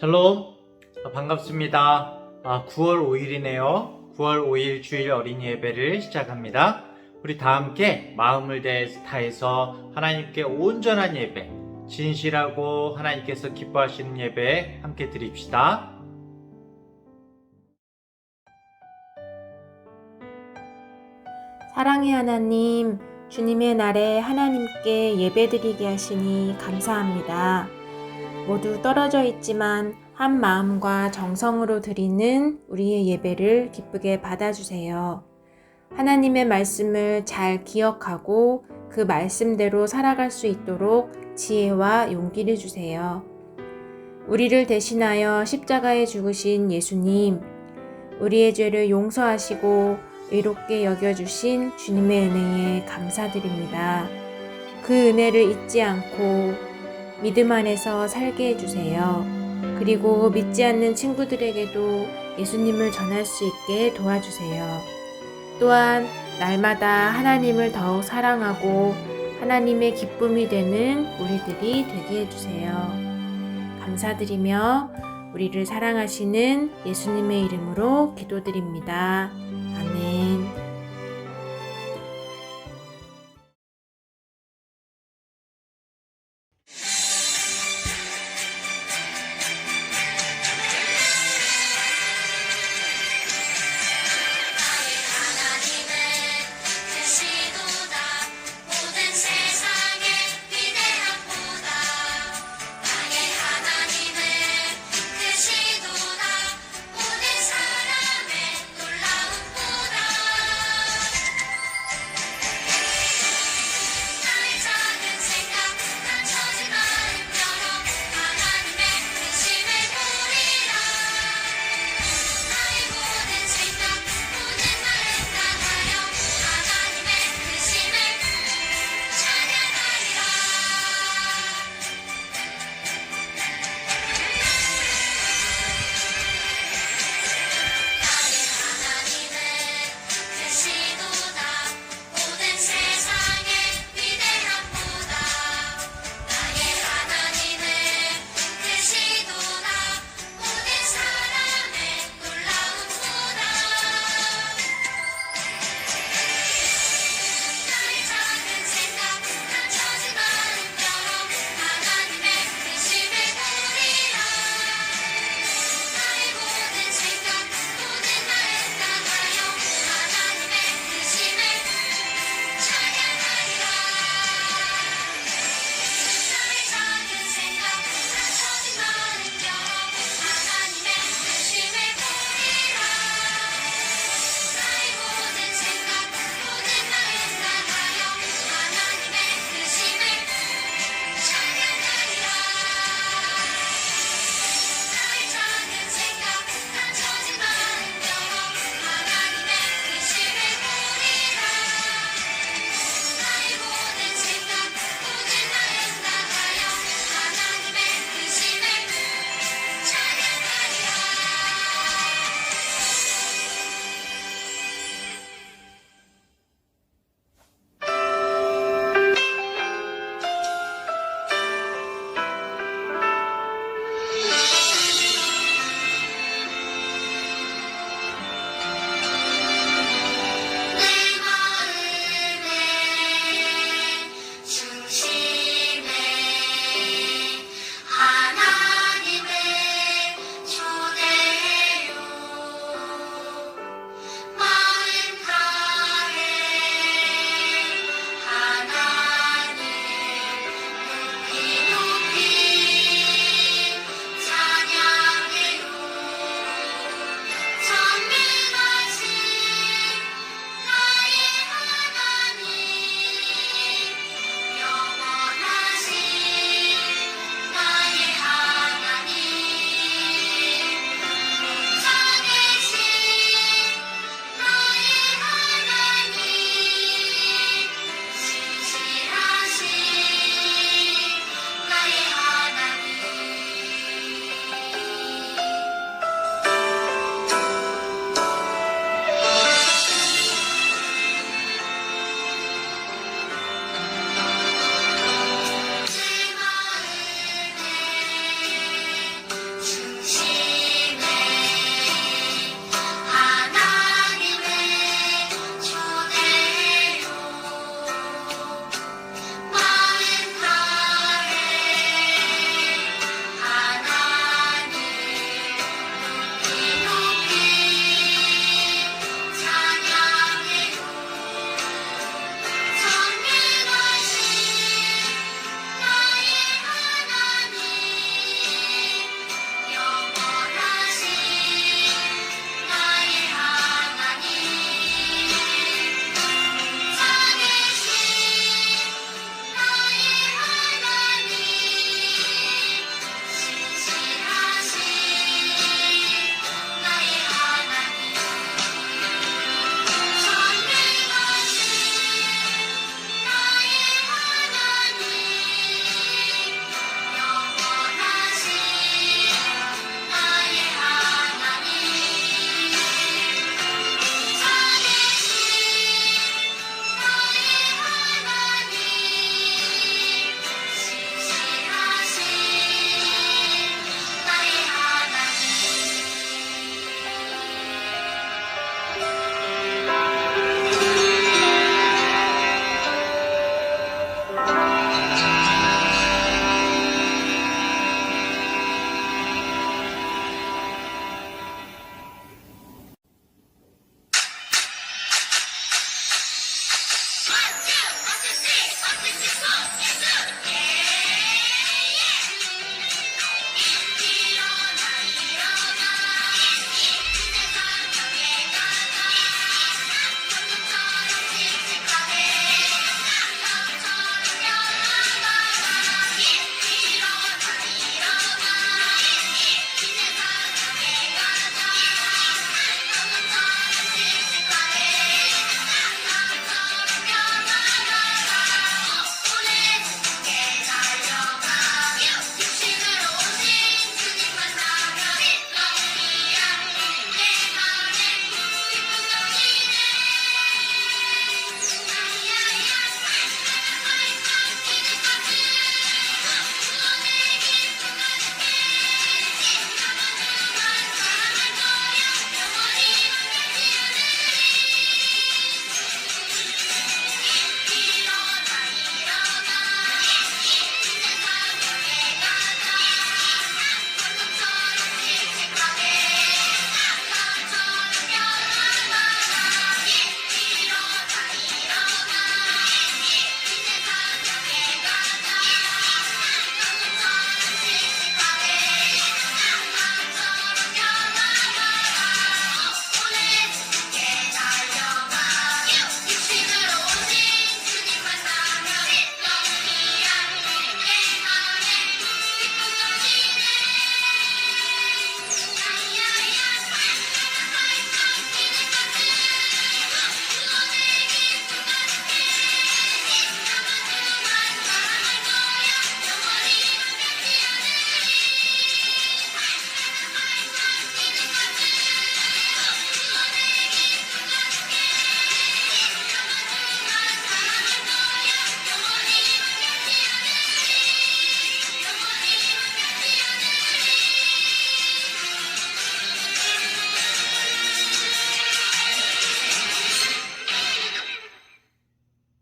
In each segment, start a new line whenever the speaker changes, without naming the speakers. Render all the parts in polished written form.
샬롬, 반갑습니다. 9월 5일이네요. 9월 5일 주일 어린이 예배를 시작합니다. 우리 다 함께 마음을 다해서 하나님께 온전한 예배, 진실하고 하나님께서 기뻐하시는 예배 함께 드립시다.
사랑의 하나님, 주님의 날에 하나님께 예배드리게 하시니 감사합니다. 모두 떨어져 있지만 한 마음과 정성으로 드리는 우리의 예배를 기쁘게 받아주세요. 하나님의 말씀을 잘 기억하고 그 말씀대로 살아갈 수 있도록 지혜와 용기를 주세요. 우리를 대신하여 십자가에 죽으신 예수님, 우리의 죄를 용서하시고 의롭게 여겨주신 주님의 은혜에 감사드립니다. 그 은혜를 잊지 않고 믿음 안에서 살게 해주세요. 그리고 믿지 않는 친구들에게도 예수님을 전할 수 있게 도와주세요. 또한 날마다 하나님을 더욱 사랑하고 하나님의 기쁨이 되는 우리들이 되게 해주세요. 감사드리며 우리를 사랑하시는 예수님의 이름으로 기도드립니다. 아멘.
하나님의 그 시도다 모든 사람의 놀라운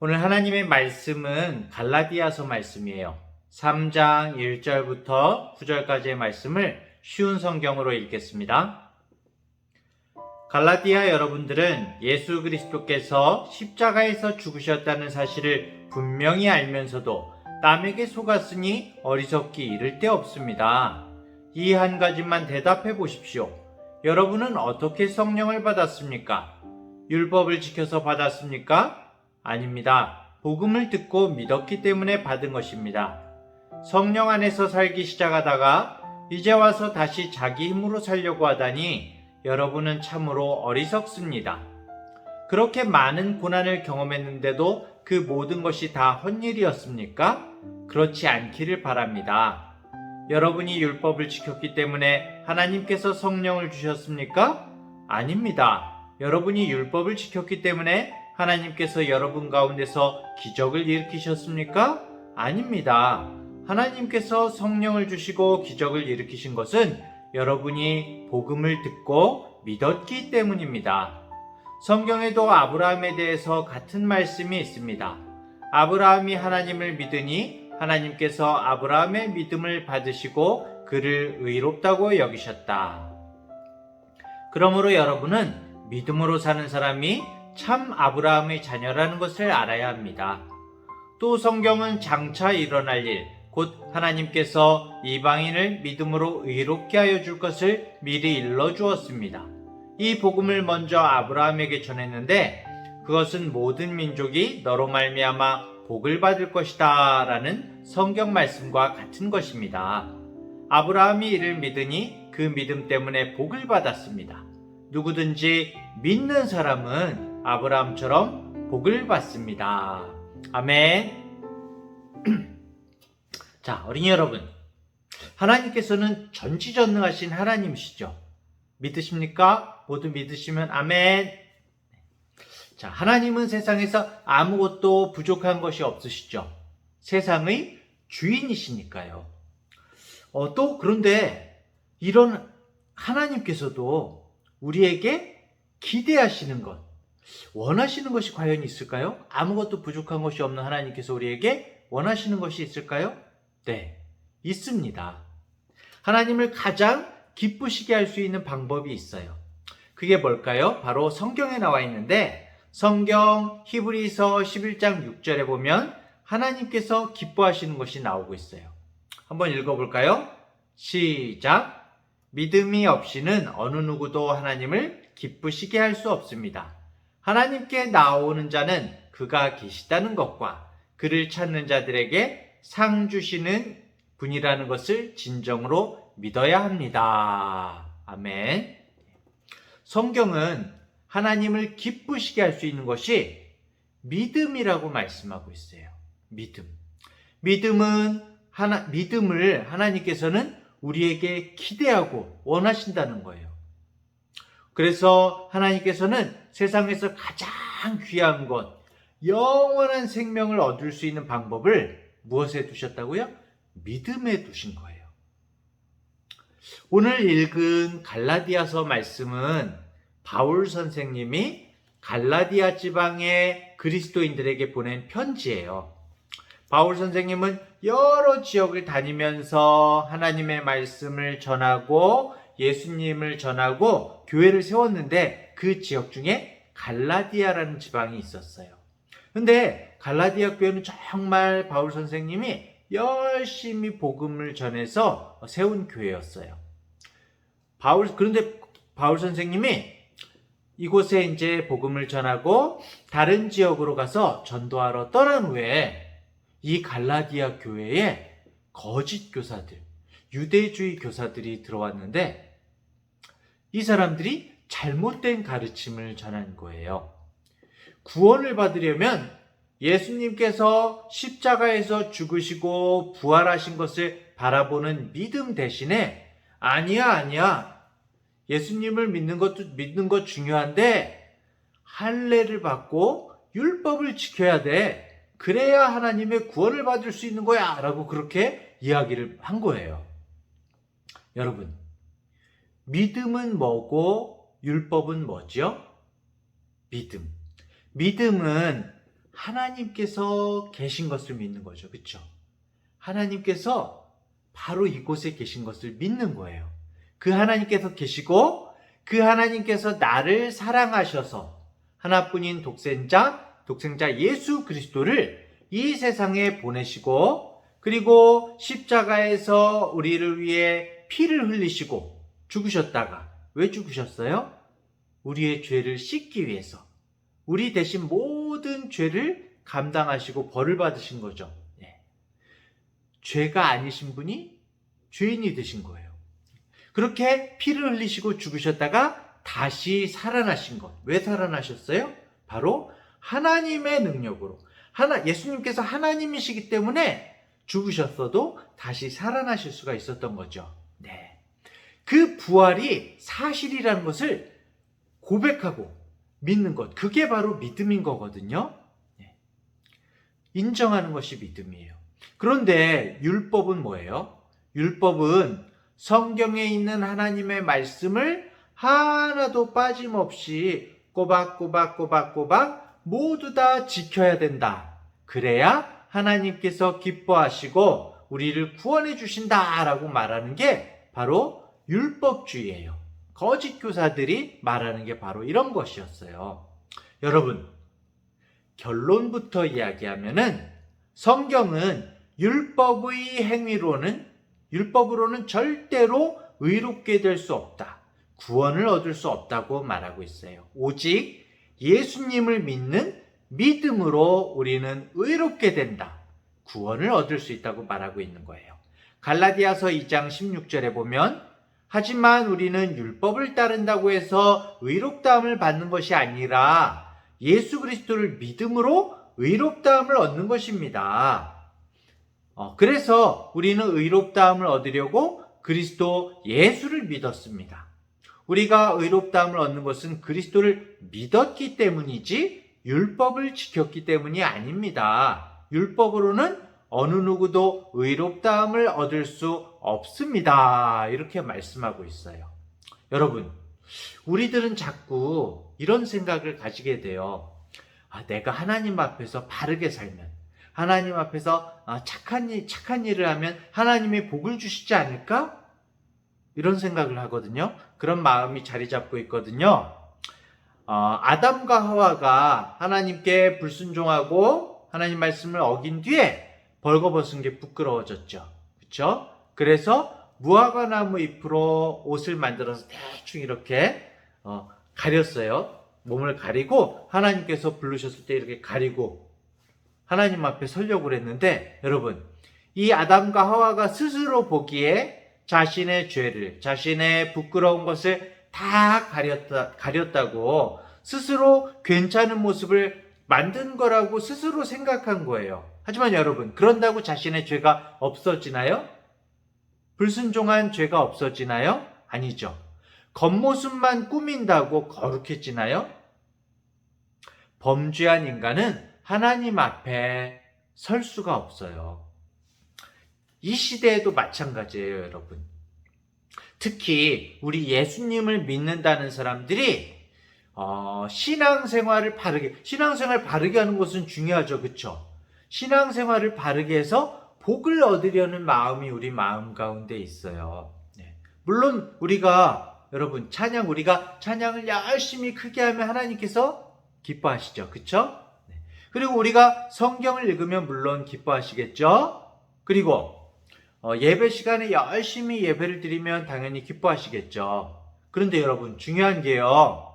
오늘 하나님의 말씀은 갈라디아서 말씀이에요. 3장 1절부터 9절까지의 말씀을 쉬운 성경으로 읽겠습니다. 갈라디아 여러분들은 예수 그리스도께서 십자가에서 죽으셨다는 사실을 분명히 알면서도 남에게 속았으니 어리석기 이를 데 없습니다. 이 한 가지만 대답해 보십시오. 여러분은 어떻게 성령을 받았습니까? 율법을 지켜서 받았습니까? 아닙니다. 복음을 듣고 믿었기 때문에 받은 것입니다. 성령 안에서 살기 시작하다가 이제 와서 다시 자기 힘으로 살려고 하다니 여러분은 참으로 어리석습니다. 그렇게 많은 고난을 경험했는데도 그 모든 것이 다 헛일이었습니까? 그렇지 않기를 바랍니다. 여러분이 율법을 지켰기 때문에 하나님께서 성령을 주셨습니까? 아닙니다. 여러분이 율법을 지켰기 때문에 하나님께서 여러분 가운데서 기적을 일으키셨습니까? 아닙니다. 하나님께서 성령을 주시고 기적을 일으키신 것은 여러분이 복음을 듣고 믿었기 때문입니다. 성경에도 아브라함에 대해서 같은 말씀이 있습니다. 아브라함이 하나님을 믿으니 하나님께서 아브라함의 믿음을 받으시고 그를 의롭다고 여기셨다. 그러므로 여러분은 믿음으로 사는 사람이 참 아브라함의 자녀라는 것을 알아야 합니다. 또 성경은 장차 일어날 일, 곧 하나님께서 이방인을 믿음으로 의롭게 하여 줄 것을 미리 일러주었습니다. 이 복음을 먼저 아브라함에게 전했는데 그것은 모든 민족이 너로 말미암아 복을 받을 것이다 라는 성경 말씀과 같은 것입니다. 아브라함이 이를 믿으니 그 믿음 때문에 복을 받았습니다. 누구든지 믿는 사람은 아브라함처럼 복을 받습니다. 아멘. 자, 어린이 여러분, 하나님께서는 전지전능하신 하나님이시죠. 믿으십니까? 모두 믿으시면 아멘. 자, 하나님은 세상에서 아무것도 부족한 것이 없으시죠. 세상의 주인이시니까요. 또 그런데 이런 하나님께서도 우리에게 기대하시는 것, 원하시는 것이 과연 있을까요? 아무것도 부족한 것이 없는 하나님께서 우리에게 원하시는 것이 있을까요? 네, 있습니다. 하나님을 가장 기쁘시게 할 수 있는 방법이 있어요. 그게 뭘까요? 바로 성경에 나와 있는데 성경 히브리서 11장 6절에 보면 하나님께서 기뻐하시는 것이 나오고 있어요. 한번 읽어볼까요? 시작! 믿음이 없이는 어느 누구도 하나님을 기쁘시게 할 수 없습니다. 하나님께 나오는 자는 그가 계시다는 것과 그를 찾는 자들에게 상 주시는 분이라는 것을 진정으로 믿어야 합니다. 아멘. 성경은 하나님을 기쁘시게 할 수 있는 것이 믿음이라고 말씀하고 있어요. 믿음을 하나님께서는 우리에게 기대하고 원하신다는 거예요. 그래서 하나님께서는 세상에서 가장 귀한 것, 영원한 생명을 얻을 수 있는 방법을 무엇에 두셨다고요? 믿음에 두신 거예요. 오늘 읽은 갈라디아서 말씀은 바울 선생님이 갈라디아 지방의 그리스도인들에게 보낸 편지예요. 바울 선생님은 여러 지역을 다니면서 하나님의 말씀을 전하고 예수님을 전하고 교회를 세웠는데 그 지역 중에 갈라디아라는 지방이 있었어요. 근데 갈라디아 교회는 정말 바울 선생님이 열심히 복음을 전해서 세운 교회였어요. 그런데 바울 선생님이 이곳에 이제 복음을 전하고 다른 지역으로 가서 전도하러 떠난 후에 이 갈라디아 교회에 거짓 교사들, 유대주의 교사들이 들어왔는데 이 사람들이 잘못된 가르침을 전한 거예요. 구원을 받으려면 예수님께서 십자가에서 죽으시고 부활하신 것을 바라보는 믿음 대신에 아니야. 예수님을 믿는 것 중요한데 할례를 받고 율법을 지켜야 돼. 그래야 하나님의 구원을 받을 수 있는 거야. 라고 그렇게 이야기를 한 거예요. 여러분, 믿음은 뭐고 율법은 뭐죠? 믿음은 하나님께서 계신 것을 믿는 거죠. 그렇죠? 하나님께서 바로 이곳에 계신 것을 믿는 거예요. 그 하나님께서 계시고 그 하나님께서 나를 사랑하셔서 하나뿐인 독생자 예수 그리스도를 이 세상에 보내시고 그리고 십자가에서 우리를 위해 피를 흘리시고 죽으셨다가 왜 죽으셨어요? 우리의 죄를 씻기 위해서 우리 대신 모든 죄를 감당하시고 벌을 받으신 거죠. 죄가 아니신 분이 죄인이 되신 거예요. 그렇게 피를 흘리시고 죽으셨다가 다시 살아나신 것. 왜 살아나셨어요? 바로 하나님의 능력으로. 예수님께서 하나님이시기 때문에 죽으셨어도 다시 살아나실 수가 있었던 거죠. 네. 그 부활이 사실이라는 것을 고백하고 믿는 것. 그게 바로 믿음인 거거든요. 인정하는 것이 믿음이에요. 그런데 율법은 뭐예요? 율법은 성경에 있는 하나님의 말씀을 하나도 빠짐없이 꼬박꼬박 모두 다 지켜야 된다. 그래야 하나님께서 기뻐하시고 우리를 구원해 주신다라고 말하는 게 바로 율법주의예요. 거짓 교사들이 말하는 게 바로 이런 것이었어요. 여러분, 결론부터 이야기하면은 성경은 율법으로는 절대로 의롭게 될 수 없다. 구원을 얻을 수 없다고 말하고 있어요. 오직 예수님을 믿는 믿음으로 우리는 의롭게 된다. 구원을 얻을 수 있다고 말하고 있는 거예요. 갈라디아서 2장 16절에 보면 하지만 우리는 율법을 따른다고 해서 의롭다함을 받는 것이 아니라 예수 그리스도를 믿음으로 의롭다함을 얻는 것입니다. 그래서 우리는 의롭다함을 얻으려고 그리스도 예수를 믿었습니다. 우리가 의롭다함을 얻는 것은 그리스도를 믿었기 때문이지 율법을 지켰기 때문이 아닙니다. 율법으로는 어느 누구도 의롭다함을 얻을 수 없습니다. 이렇게 말씀하고 있어요. 여러분, 우리들은 자꾸 이런 생각을 가지게 돼요. 내가 하나님 앞에서 바르게 살면, 하나님 앞에서 착한 일을 하면 하나님이 복을 주시지 않을까? 이런 생각을 하거든요. 그런 마음이 자리 잡고 있거든요. 아담과 하와가 하나님께 불순종하고 하나님 말씀을 어긴 뒤에 벌거벗은 게 부끄러워졌죠. 그렇죠? 그래서 무화과 나무 잎으로 옷을 만들어서 대충 이렇게 가렸어요. 몸을 가리고 하나님께서 부르셨을 때 이렇게 가리고 하나님 앞에 서려고 그랬는데 여러분, 이 아담과 하와가 스스로 보기에 자신의 죄를, 자신의 부끄러운 것을 다 가렸다고 스스로 괜찮은 모습을 만든 거라고 스스로 생각한 거예요. 하지만 여러분, 그런다고 자신의 죄가 없어지나요? 불순종한 죄가 없어지나요? 아니죠. 겉모습만 꾸민다고 거룩해지나요? 범죄한 인간은 하나님 앞에 설 수가 없어요. 이 시대에도 마찬가지예요, 여러분. 특히 우리 예수님을 믿는다는 사람들이 신앙생활 바르게 하는 것은 중요하죠. 그렇죠? 신앙생활을 바르게 해서 복을 얻으려는 마음이 우리 마음 가운데 있어요. 물론 여러분, 우리가 찬양을 열심히 크게 하면 하나님께서 기뻐하시죠. 그렇죠? 그리고 우리가 성경을 읽으면 물론 기뻐하시겠죠? 그리고 예배 시간에 열심히 예배를 드리면 당연히 기뻐하시겠죠. 그런데 여러분, 중요한 게요.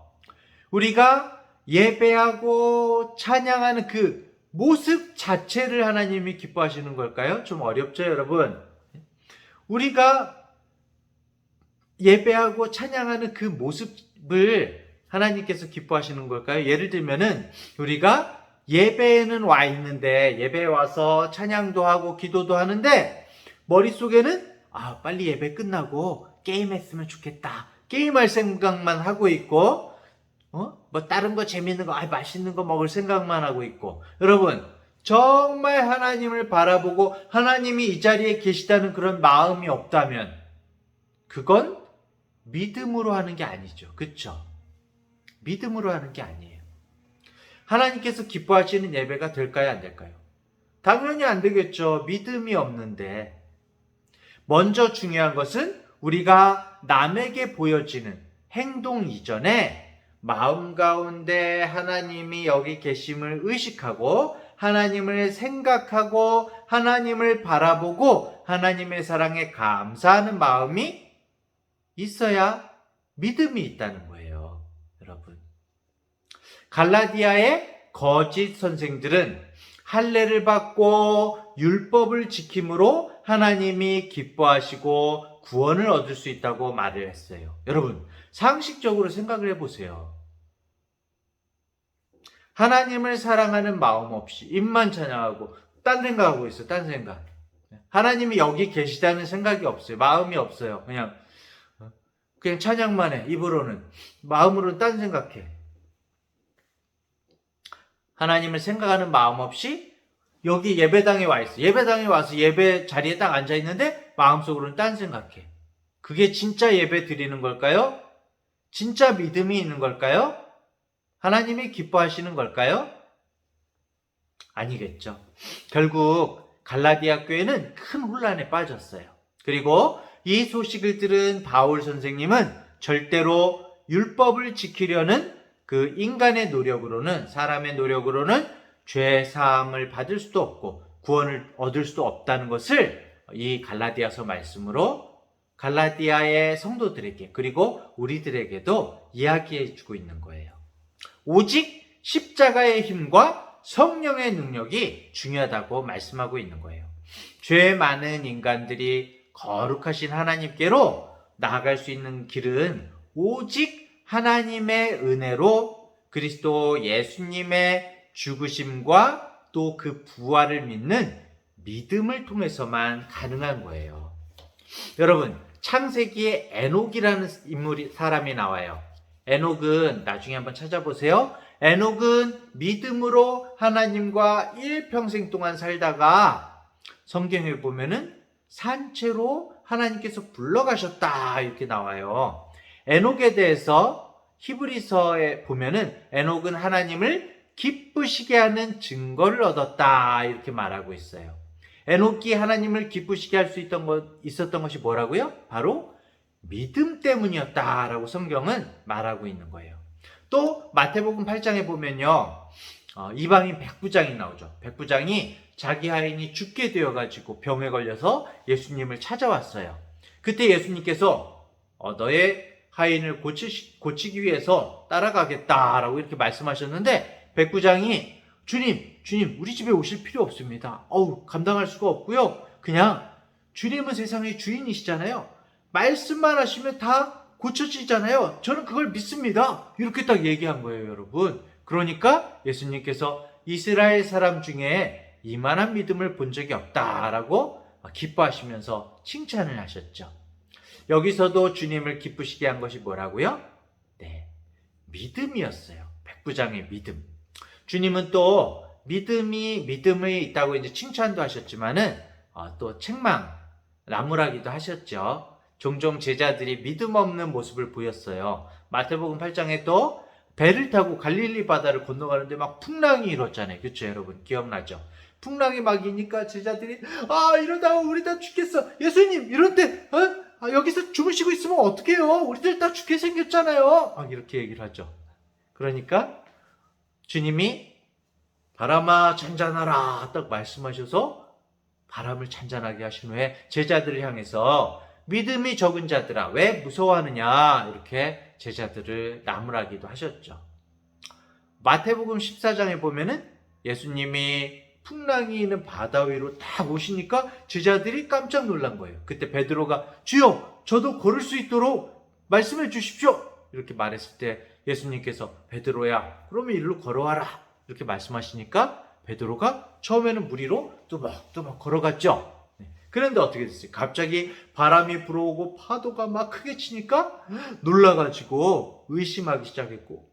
우리가 예배하고 찬양하는 그 모습 자체를 하나님이 기뻐하시는 걸까요? 좀 어렵죠, 여러분? 우리가 예배하고 찬양하는 그 모습을 하나님께서 기뻐하시는 걸까요? 예를 들면은 우리가 예배에는 와 있는데, 예배에 와서 찬양도 하고 기도도 하는데 머릿속에는 빨리 예배 끝나고 게임했으면 좋겠다. 게임할 생각만 하고 있고 다른 거 재밌는 거, 맛있는 거 먹을 생각만 하고 있고. 여러분, 정말 하나님을 바라보고 하나님이 이 자리에 계시다는 그런 마음이 없다면 그건 믿음으로 하는 게 아니죠. 그렇죠? 믿음으로 하는 게 아니에요. 하나님께서 기뻐하시는 예배가 될까요, 안 될까요? 당연히 안 되겠죠. 믿음이 없는데. 먼저 중요한 것은 우리가 남에게 보여지는 행동 이전에 마음 가운데 하나님이 여기 계심을 의식하고 하나님을 생각하고 하나님을 바라보고 하나님의 사랑에 감사하는 마음이 있어야 믿음이 있다는 거예요, 여러분. 갈라디아의 거짓 선생들은 할례를 받고 율법을 지킴으로 하나님이 기뻐하시고 구원을 얻을 수 있다고 말을 했어요. 여러분, 상식적으로 생각을 해보세요. 하나님을 사랑하는 마음 없이 입만 찬양하고 딴 생각하고 있어요. 딴 생각. 하나님이 여기 계시다는 생각이 없어요. 마음이 없어요. 그냥 찬양만 해. 입으로는. 마음으로는 딴 생각해. 하나님을 생각하는 마음 없이 여기 예배당에 와 있어. 예배당에 와서 예배 자리에 딱 앉아 있는데 마음속으로는 딴 생각해. 그게 진짜 예배 드리는 걸까요? 진짜 믿음이 있는 걸까요? 하나님이 기뻐하시는 걸까요? 아니겠죠. 결국 갈라디아 교회는 큰 혼란에 빠졌어요. 그리고 이 소식을 들은 바울 선생님은 절대로 율법을 지키려는 그 인간의 노력으로는, 사람의 노력으로는 죄 사함을 받을 수도 없고 구원을 얻을 수도 없다는 것을 이 갈라디아서 말씀으로 갈라디아의 성도들에게 그리고 우리들에게도 이야기해 주고 있는 거예요. 오직 십자가의 힘과 성령의 능력이 중요하다고 말씀하고 있는 거예요. 죄 많은 인간들이 거룩하신 하나님께로 나아갈 수 있는 길은 오직 하나님의 은혜로 그리스도 예수님의 죽으심과 또 그 부활을 믿는 믿음을 통해서만 가능한 거예요. 여러분, 창세기에 에녹이라는 사람이 나와요. 에녹은 나중에 한번 찾아보세요. 에녹은 믿음으로 하나님과 일평생 동안 살다가 성경에 보면은 산채로 하나님께서 불러가셨다 이렇게 나와요. 에녹에 대해서 히브리서에 보면은 에녹은 하나님을 기쁘시게 하는 증거를 얻었다 이렇게 말하고 있어요. 에녹이 하나님을 기쁘시게 할 수 있었던 것이 뭐라고요? 바로 믿음 때문이었다라고 성경은 말하고 있는 거예요. 또 마태복음 8장에 보면요, 이방인 백부장이 나오죠. 백부장이 자기 하인이 죽게 되어가지고 병에 걸려서 예수님을 찾아왔어요. 그때 예수님께서 너의 하인을 고치기 위해서 따라가겠다라고 이렇게 말씀하셨는데 백부장이 주님 우리 집에 오실 필요 없습니다. 감당할 수가 없고요. 그냥 주님은 세상의 주인이시잖아요. 말씀만 하시면 다 고쳐지잖아요. 저는 그걸 믿습니다. 이렇게 딱 얘기한 거예요, 여러분. 그러니까 예수님께서 이스라엘 사람 중에 이만한 믿음을 본 적이 없다라고 기뻐하시면서 칭찬을 하셨죠. 여기서도 주님을 기쁘시게 한 것이 뭐라고요? 네, 믿음이었어요. 백부장의 믿음. 주님은 또 믿음이 있다고 이제 칭찬도 하셨지만은 또 책망, 나무라기도 하셨죠. 종종 제자들이 믿음 없는 모습을 보였어요. 마태복음 8장에 또 배를 타고 갈릴리 바다를 건너가는데 막 풍랑이 일었잖아요. 그렇죠, 여러분? 기억나죠? 풍랑이 막 이니까 제자들이 이러다가 우리 다 죽겠어. 예수님, 이럴 때 여기서 주무시고 있으면 어떡해요? 우리들 다 죽게 생겼잖아요. 이렇게 얘기를 하죠. 그러니까 주님이 바람아 잔잔하라 딱 말씀하셔서 바람을 잔잔하게 하신 후에 제자들을 향해서 믿음이 적은 자들아 왜 무서워하느냐 이렇게 제자들을 나무라기도 하셨죠. 마태복음 14장에 보면은 예수님이 풍랑이 있는 바다 위로 딱 오시니까 제자들이 깜짝 놀란 거예요. 그때 베드로가 주여 저도 걸을 수 있도록 말씀해 주십시오 이렇게 말했을 때 예수님께서 베드로야 그러면 일로 걸어와라 이렇게 말씀하시니까 베드로가 처음에는 물 위로 또막 걸어갔죠. 그런데 어떻게 됐어요? 갑자기 바람이 불어오고 파도가 막 크게 치니까 놀라가지고 의심하기 시작했고,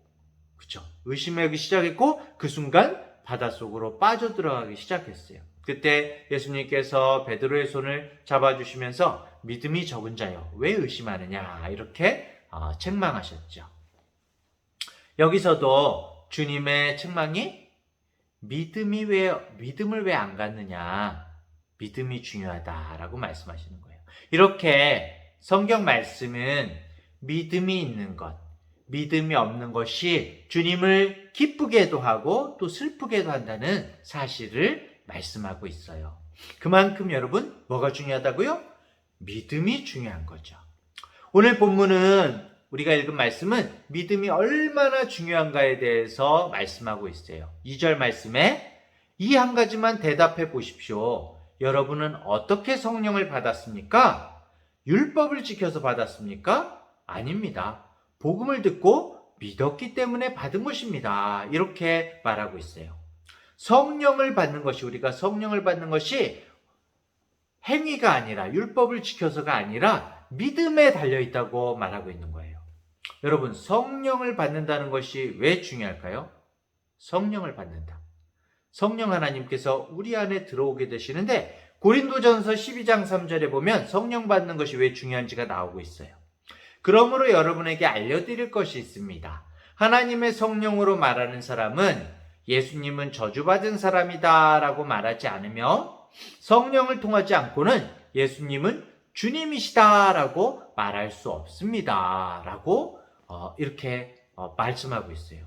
그쵸? 의심하기 시작했고 그 순간 바닷속으로 빠져들어가기 시작했어요. 그때 예수님께서 베드로의 손을 잡아주시면서 믿음이 적은 자여 왜 의심하느냐 이렇게 책망하셨죠. 여기서도 주님의 책망이 믿음을 왜 안 갖느냐? 믿음이 중요하다라고 말씀하시는 거예요. 이렇게 성경 말씀은 믿음이 있는 것, 믿음이 없는 것이 주님을 기쁘게도 하고 또 슬프게도 한다는 사실을 말씀하고 있어요. 그만큼 여러분 뭐가 중요하다고요? 믿음이 중요한 거죠. 오늘 본문은 우리가 읽은 말씀은 믿음이 얼마나 중요한가에 대해서 말씀하고 있어요. 2절 말씀에 이 한 가지만 대답해 보십시오. 여러분은 어떻게 성령을 받았습니까? 율법을 지켜서 받았습니까? 아닙니다. 복음을 듣고 믿었기 때문에 받은 것입니다. 이렇게 말하고 있어요. 성령을 받는 것이, 우리가 성령을 받는 것이 행위가 아니라, 율법을 지켜서가 아니라 믿음에 달려있다고 말하고 있는 거예요. 여러분, 성령을 받는다는 것이 왜 중요할까요? 성령을 받는다. 성령 하나님께서 우리 안에 들어오게 되시는데, 고린도전서 12장 3절에 보면 성령 받는 것이 왜 중요한지가 나오고 있어요. 그러므로 여러분에게 알려드릴 것이 있습니다. 하나님의 성령으로 말하는 사람은 예수님은 저주받은 사람이다 라고 말하지 않으며, 성령을 통하지 않고는 예수님은 주님이시다 라고 말할 수 없습니다 라고 이렇게 말씀하고 있어요.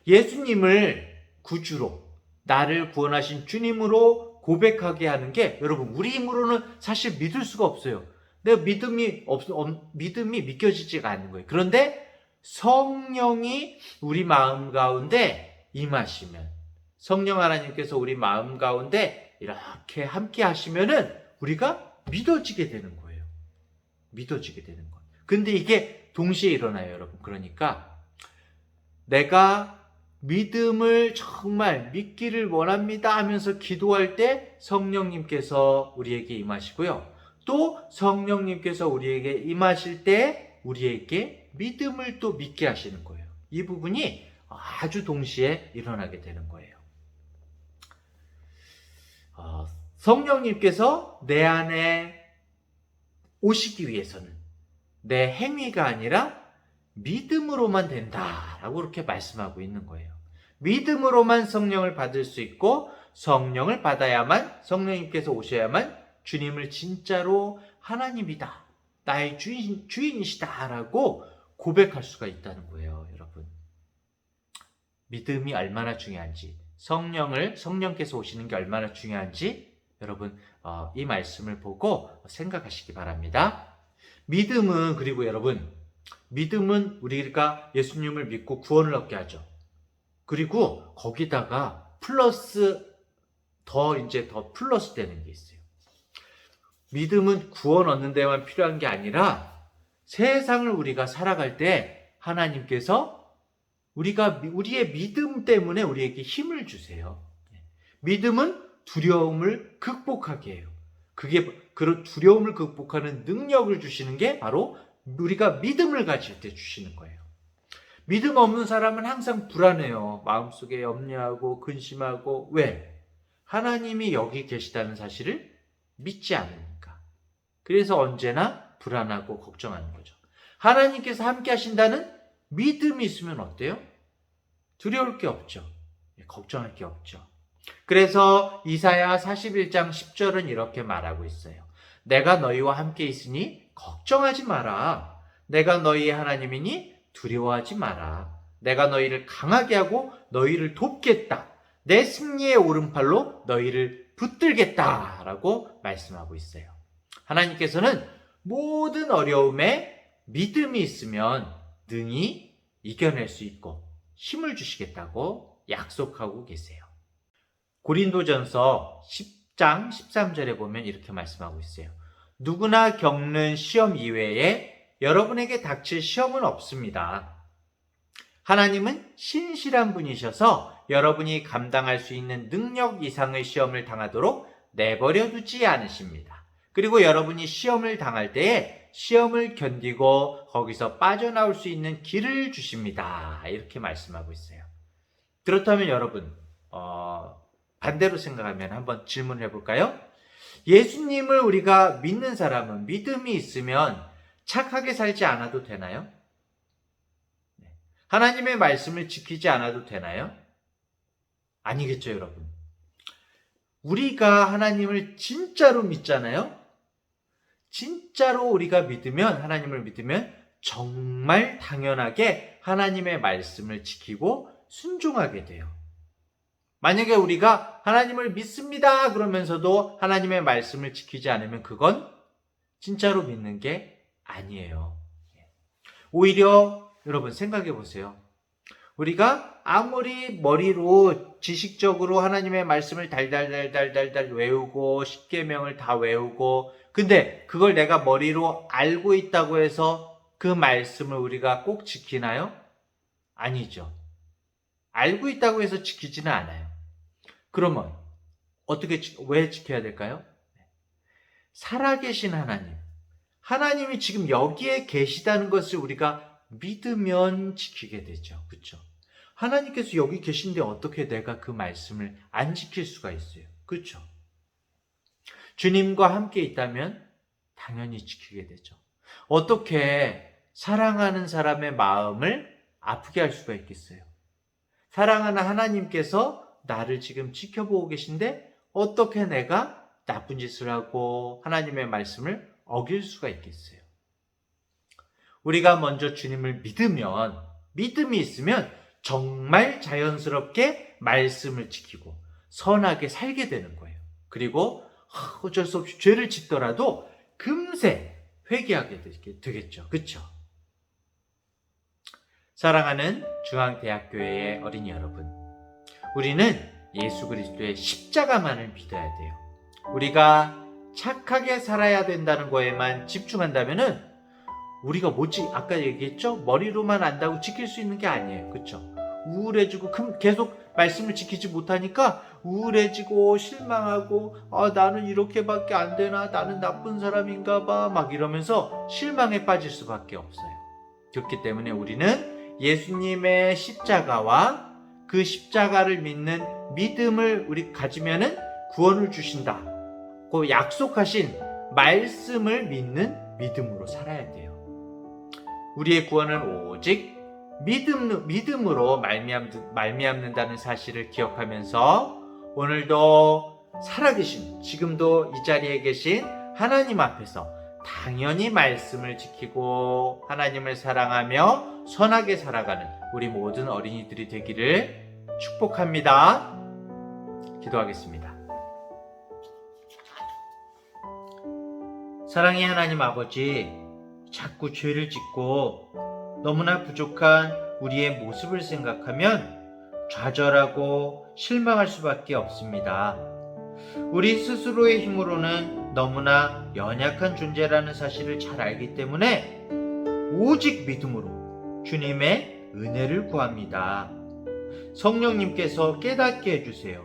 예수님을 구주로, 나를 구원하신 주님으로 고백하게 하는 게, 여러분, 우리 힘으로는 사실 믿을 수가 없어요. 내가 믿음이 믿겨지지가 않는 거예요. 그런데 성령이 우리 마음 가운데 임하시면, 성령 하나님께서 우리 마음 가운데 이렇게 함께 하시면은 우리가 믿어지게 되는 거예요. 믿어지게 되는 거예요. 근데 이게 동시에 일어나요, 여러분. 그러니까 내가 믿음을 정말 믿기를 원합니다 하면서 기도할 때 성령님께서 우리에게 임하시고요. 또 성령님께서 우리에게 임하실 때 우리에게 믿음을 또 믿게 하시는 거예요. 이 부분이 아주 동시에 일어나게 되는 거예요. 성령님께서 내 안에 오시기 위해서는 내 행위가 아니라 믿음으로만 된다라고 그렇게 말씀하고 있는 거예요. 믿음으로만 성령을 받을 수 있고, 성령을 받아야만, 성령님께서 오셔야만 주님을 진짜로 하나님이다, 나의 주인이시다 라고 고백할 수가 있다는 거예요. 여러분, 믿음이 얼마나 중요한지, 성령께서 오시는 게 얼마나 중요한지 여러분 이 말씀을 보고 생각하시기 바랍니다. 믿음은, 그리고 여러분, 믿음은 우리가 예수님을 믿고 구원을 얻게 하죠. 그리고 거기다가 더 플러스 되는 게 있어요. 믿음은 구원 얻는 데만 필요한 게 아니라 세상을 우리가 살아갈 때 하나님께서 우리의 믿음 때문에 우리에게 힘을 주세요. 믿음은 두려움을 극복하게 해요. 그런 두려움을 극복하는 능력을 주시는 게 바로 우리가 믿음을 가질 때 주시는 거예요. 믿음 없는 사람은 항상 불안해요. 마음속에 염려하고 근심하고. 왜? 하나님이 여기 계시다는 사실을 믿지 않으니까. 그래서 언제나 불안하고 걱정하는 거죠. 하나님께서 함께 하신다는 믿음이 있으면 어때요? 두려울 게 없죠. 걱정할 게 없죠. 그래서 이사야 41장 10절은 이렇게 말하고 있어요. 내가 너희와 함께 있으니 걱정하지 마라. 내가 너희의 하나님이니 두려워하지 마라. 내가 너희를 강하게 하고 너희를 돕겠다. 내 승리의 오른팔로 너희를 붙들겠다 라고 말씀하고 있어요. 하나님께서는 모든 어려움에 믿음이 있으면 능히 이겨낼 수 있고 힘을 주시겠다고 약속하고 계세요. 고린도전서 10장 13절에 보면 이렇게 말씀하고 있어요. 누구나 겪는 시험 이외에 여러분에게 닥칠 시험은 없습니다. 하나님은 신실한 분이셔서 여러분이 감당할 수 있는 능력 이상의 시험을 당하도록 내버려 두지 않으십니다. 그리고 여러분이 시험을 당할 때에 시험을 견디고 거기서 빠져나올 수 있는 길을 주십니다. 이렇게 말씀하고 있어요. 그렇다면 여러분, 반대로 생각하면 한번 질문을 해볼까요? 예수님을 우리가 믿는 사람은, 믿음이 있으면 착하게 살지 않아도 되나요? 하나님의 말씀을 지키지 않아도 되나요? 아니겠죠, 여러분. 우리가 하나님을 진짜로 믿잖아요? 진짜로 우리가 믿으면, 하나님을 믿으면 정말 당연하게 하나님의 말씀을 지키고 순종하게 돼요. 만약에 우리가 하나님을 믿습니다 그러면서도 하나님의 말씀을 지키지 않으면 그건 진짜로 믿는 게 아니에요. 오히려 여러분 생각해 보세요. 우리가 아무리 머리로 지식적으로 하나님의 말씀을 달달달달달달 외우고 십계명을 다 외우고, 근데 그걸 내가 머리로 알고 있다고 해서 그 말씀을 우리가 꼭 지키나요? 아니죠. 알고 있다고 해서 지키지는 않아요. 그러면 왜 지켜야 될까요? 살아계신 하나님, 하나님이 지금 여기에 계시다는 것을 우리가 믿으면 지키게 되죠. 그렇죠? 하나님께서 여기 계신데 어떻게 내가 그 말씀을 안 지킬 수가 있어요? 그렇죠? 주님과 함께 있다면 당연히 지키게 되죠. 어떻게 사랑하는 사람의 마음을 아프게 할 수가 있겠어요? 사랑하는 하나님께서 나를 지금 지켜보고 계신데 어떻게 내가 나쁜 짓을 하고 하나님의 말씀을 어길 수가 있겠어요? 우리가 먼저 주님을 믿으면, 믿음이 있으면 정말 자연스럽게 말씀을 지키고 선하게 살게 되는 거예요. 그리고 어쩔 수 없이 죄를 짓더라도 금세 회개하게 되겠죠. 그렇죠? 사랑하는 중앙대학교의 어린이 여러분, 우리는 예수 그리스도의 십자가만을 믿어야 돼요. 우리가 착하게 살아야 된다는 거에만 집중한다면은 우리가 아까 얘기했죠? 머리로만 안다고 지킬 수 있는 게 아니에요. 그렇죠? 우울해지고 계속 말씀을 지키지 못하니까 우울해지고 실망하고 나는 이렇게밖에 안 되나? 나는 나쁜 사람인가 봐. 막 이러면서 실망에 빠질 수밖에 없어요. 그렇기 때문에 우리는 예수님의 십자가와 그 십자가를 믿는 믿음을 우리 가지면은 구원을 주신다. 그 약속하신 말씀을 믿는 믿음으로 살아야 돼요. 우리의 구원은 오직 믿음으로 말미암는다는 사실을 기억하면서 오늘도 살아계신, 지금도 이 자리에 계신 하나님 앞에서 당연히 말씀을 지키고 하나님을 사랑하며 선하게 살아가는 우리 모든 어린이들이 되기를 축복합니다. 기도하겠습니다. 사랑의 하나님 아버지, 자꾸 죄를 짓고 너무나 부족한 우리의 모습을 생각하면 좌절하고 실망할 수밖에 없습니다. 우리 스스로의 힘으로는 너무나 연약한 존재라는 사실을 잘 알기 때문에 오직 믿음으로 주님의 은혜를 구합니다. 성령님께서 깨닫게 해주세요.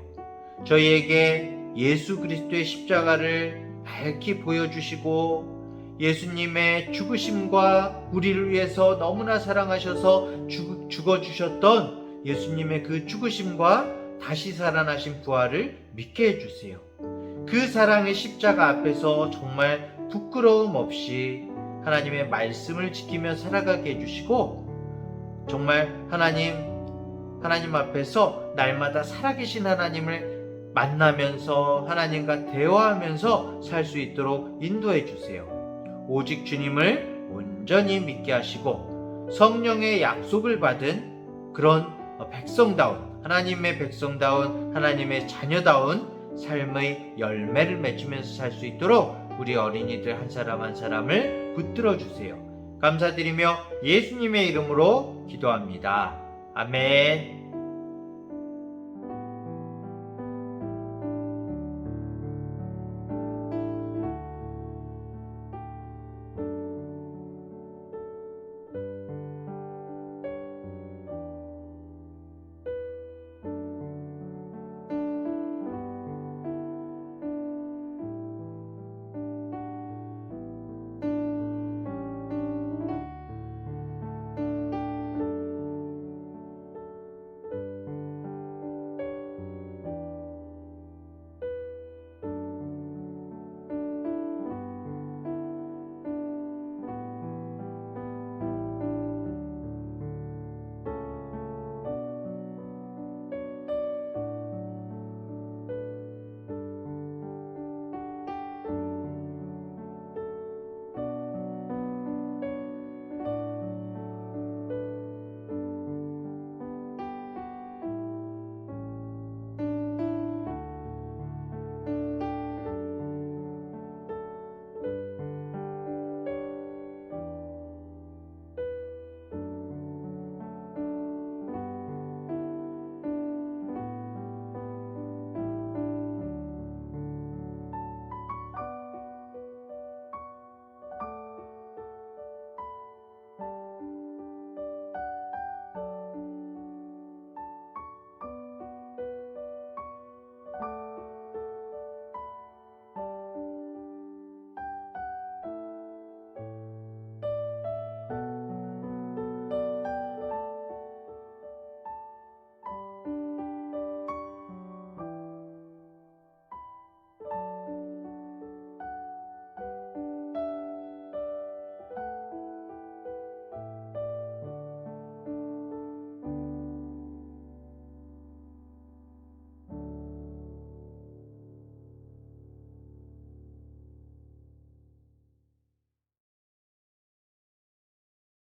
저희에게 예수 그리스도의 십자가를 밝히 보여주시고 예수님의 죽으심과 우리를 위해서 너무나 사랑하셔서 죽어주셨던 예수님의 그 죽으심과 다시 살아나신 부활을 믿게 해주세요. 그 사랑의 십자가 앞에서 정말 부끄러움 없이 하나님의 말씀을 지키며 살아가게 해주시고 정말 하나님 앞에서 날마다 살아계신 하나님을 만나면서 하나님과 대화하면서 살 수 있도록 인도해 주세요. 오직 주님을 온전히 믿게 하시고 성령의 약속을 받은 그런 백성다운, 하나님의 백성다운, 하나님의 자녀다운 삶의 열매를 맺으면서 살 수 있도록 우리 어린이들 한 사람 한 사람을 붙들어 주세요. 감사드리며 예수님의 이름으로 기도합니다. 아멘.